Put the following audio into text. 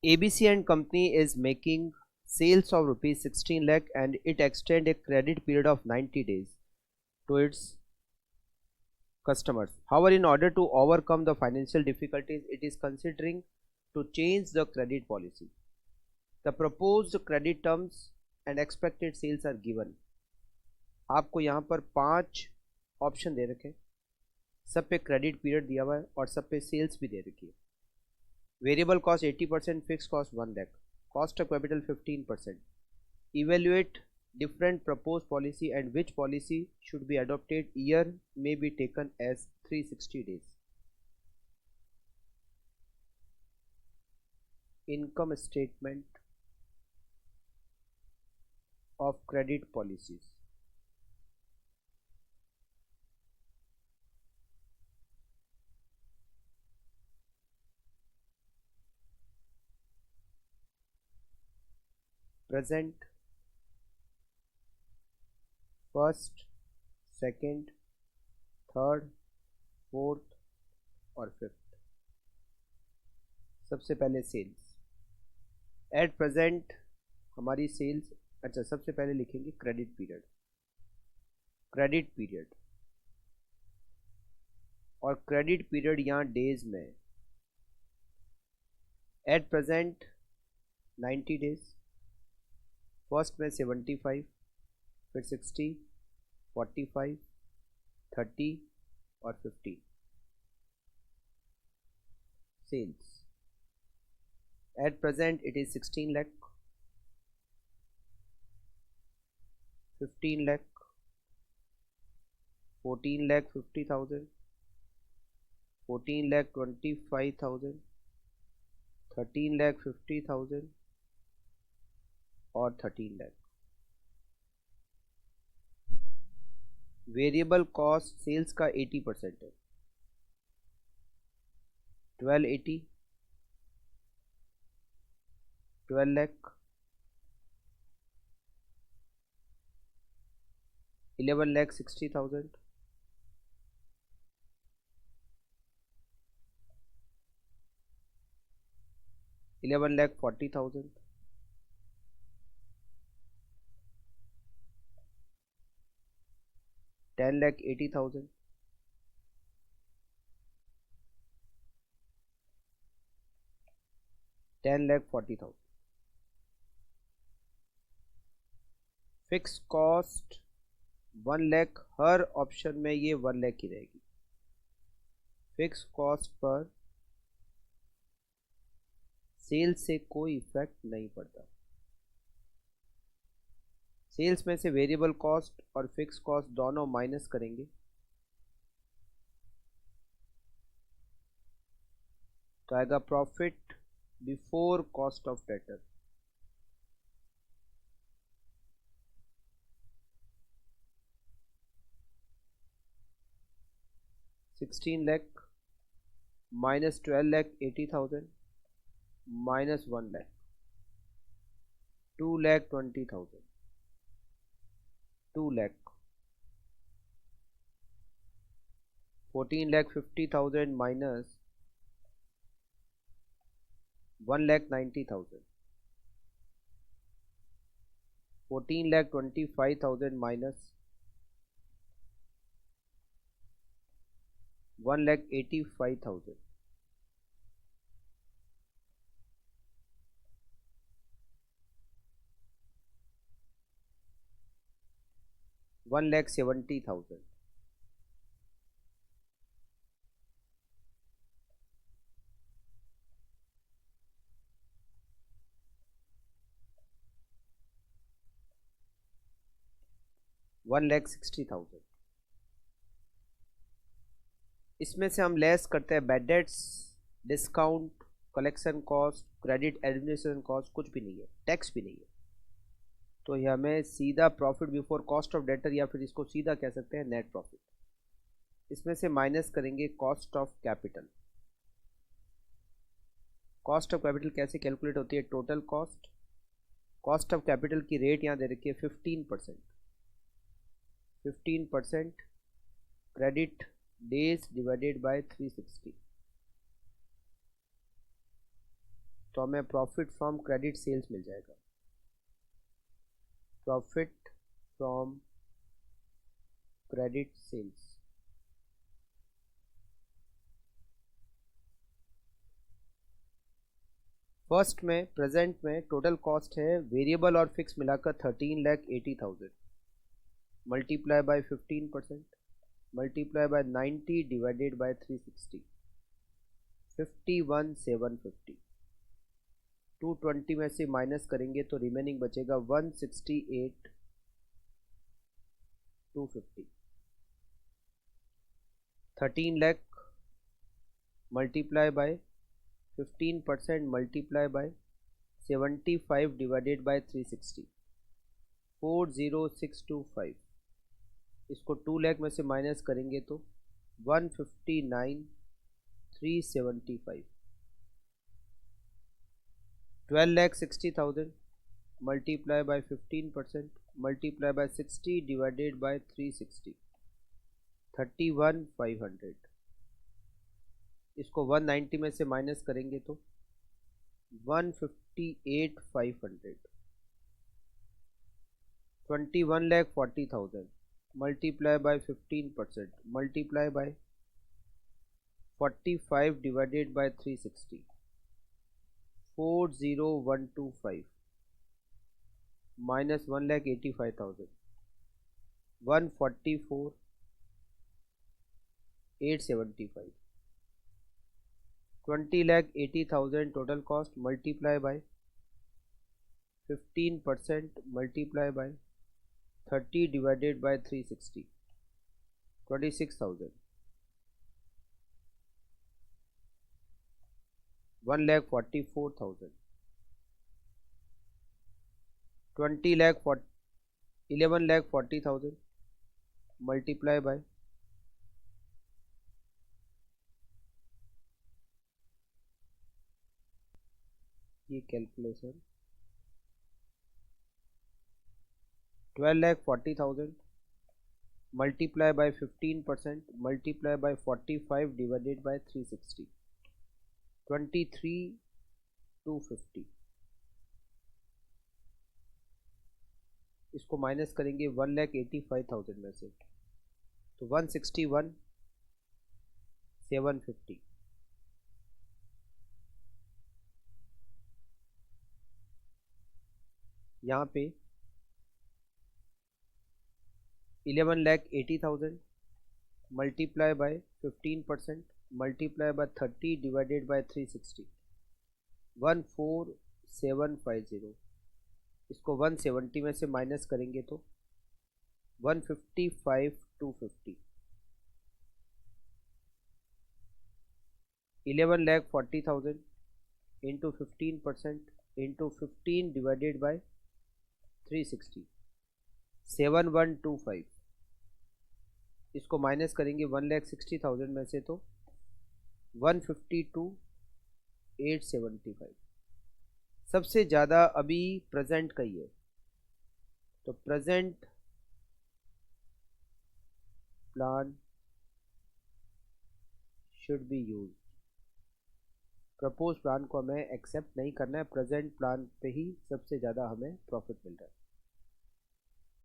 ABC and company is making sales of rupees 16 lakh and it extend a credit period of 90 days to its customers. However, in order to overcome the financial difficulties, it is considering to change the credit policy. The proposed credit terms and expected sales are given. आपको यहाँ पर 5 option दे रखे हैं, सब पे credit period दिया हुआ है और सब पे सेल्स भी दे रखी है. Variable cost 80%, fix cost 1 lakh, cost of capital 15%. Evaluate different proposed policy and which policy should be adopted. Year may be taken as 360 days. Income statement of credit policies. Present, first, second, third, fourth और fifth. सबसे पहले sales. At present हमारी sales, अच्छा सबसे पहले लिखेंगे credit period. Credit period और credit period यहाँ डेज में. At present 90 days. फर्स्ट में 75, फिर 60, 45, 30 और 50. Sales at present it is 16 lakh, 15 lakh, 14 lakh 50,000, 14 lakh 25,000, 13 lakh 50,000 और 13 lakh. वेरिएबल कॉस्ट सेल्स का 80% है. 1280, 12 lakh, 11 lakh 60,000, 11 lakh 40,000, 10 lakh 80,000, 10 lakh 40,000. Fix cost 1 lakh, हर option में ये 1 lakh की रहेगी. फिक्स कॉस्ट पर सेल्स से कोई इफेक्ट नहीं पड़ता. सेल्स में से वेरिएबल कॉस्ट और फिक्स कॉस्ट दोनों माइनस करेंगे तो आएगा profit before cost of debtor. $16 lakh minus 12 lakh 80,000 minus 1 lakh, 2 lakh 20,000, 2 lakh, 14 lakh 50,000 minus 1 lakh 90,000, 14 lakh 25,000 minus 1 lakh 85,000. $1 lakh 70,000. $1 lakh 60,000. इसमें से हम लेस करते हैं bad debts, discount, collection cost, credit administration cost, कुछ भी नहीं है, टैक्स भी नहीं है. तो ये हमें सीधा profit before cost of debtor या फिर इसको सीधा कह सकते हैं नेट प्रॉफिट. इसमें से माइनस करेंगे cost of capital. Cost of capital कैसे कैलकुलेट होती है? Total cost. Cost of capital की रेट यहाँ दे रखी है 15%. 15% क्रेडिट डेज डिवाइडेड बाय 360. तो हमें प्रॉफिट फ्रॉम क्रेडिट सेल्स मिल जाएगा। Profit from credit sales first में प्रेजेंट में टोटल कॉस्ट है वेरिएबल और फिक्स मिलाकर 13,80,000 multiply by 15% multiply by 90 divided by 360 51,750। 220 में से माइनस करेंगे तो रिमेनिंग बचेगा 168,250। 13 lakh multiply by 15% multiply bye 75 divided by 360 40625। इसको 2 लाख में से माइनस करेंगे तो 159,375। 12,60,000 multiply by 15% multiply bye 60 divided by 360 31,500। इसको 190 में से माइनस करेंगे तो 158,500। 21,40,000 multiply by 15% multiply bye 45 divided by 360 40125 minus 1,85,000 144,875। 20,80,000 total cost multiply by 15% multiply by 30 divided by 360 26,000। 1,44,000 11,40,000 multiply by ये calculation 12,40,000 multiply by 15% multiply bye 45 divided by 360 23,250। इसको minus करेंगे 1,85,000 में से तो 161,750। यहाँ पे 11,80,000 multiply by 15% multiply bye 30 divided by 360 14750। इसको 170 में से माइनस करेंगे तो 155,250। 11,40,000 इंटू 15% इंटू 15 डिवाइडेड बाय 360 7125। इसको माइनस करेंगे 1,60,000 में से तो 152,875। सबसे ज़्यादा अभी प्रेजेंट का ही है तो present plan should be use. Propose plan को हमें एक्सेप्ट नहीं करना है, प्रेजेंट प्लान पे ही सबसे ज़्यादा हमें प्रॉफिट मिल रहा है।